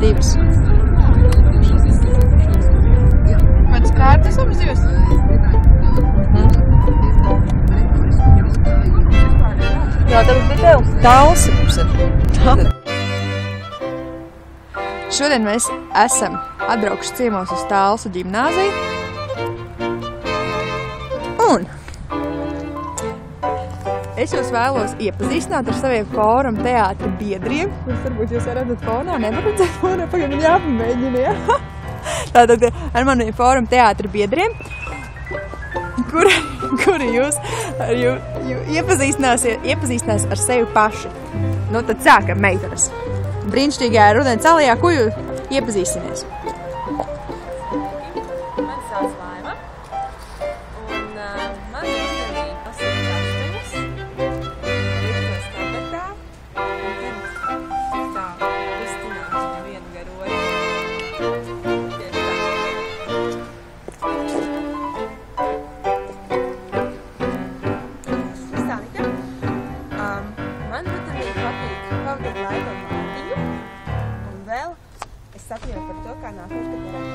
divas. Man skārtas abas divas? Jā, tagad bija tev. Talsa mums ir. Šodien mēs esam atbraukuši ciemos uz Talsu ģimnāziju. Un es jūs vēlos iepazīstināt ar saviem fóruma teātra biedriem. Varbūt jūs redzat fonā, nevar redzēt fonā, pagaidām jāpamēģina, jā. Tātad ar maniem fóruma teātra biedriem, kuri jūs iepazīstinās ar sevi paši. Nu tad sākam, meitenes. Brīnišķīgajā Rudens alejā, ko jūs iepazīstinies? Mani sauc Laiva, un man rudenī pasaka kasteņas, liktos kabetā, un tad tā kustinās un vienu garoju. Sanita, man rudenī patīk pavadīt laiku ar mātiņu, un vēl es sapņoju par to, kā nākot, kad varētu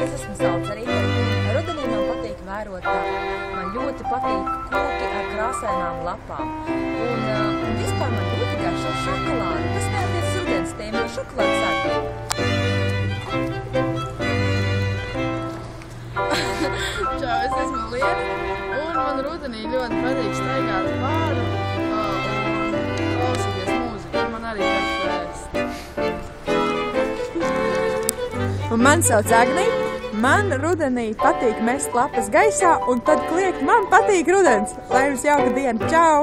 es esmu saucerīga, un rudenī man patīk vērot dabu. Man ļoti patīk koki ar krāsainām lapām. Un vispār man ļoti garšo šokolādi. Tas neatiec rudens tēmu, jo šokolādi sāk. Čau, es esmu Liena, un man rudenī ļoti patīk staigāt pāri un klausīties mūziku. Man arī garšo ēst. Un man sauc Agnija. Man rudenī patīk mest lapas gaisā, un tad kliegt, man patīk rudens. Lai jums jauka diena. Čau!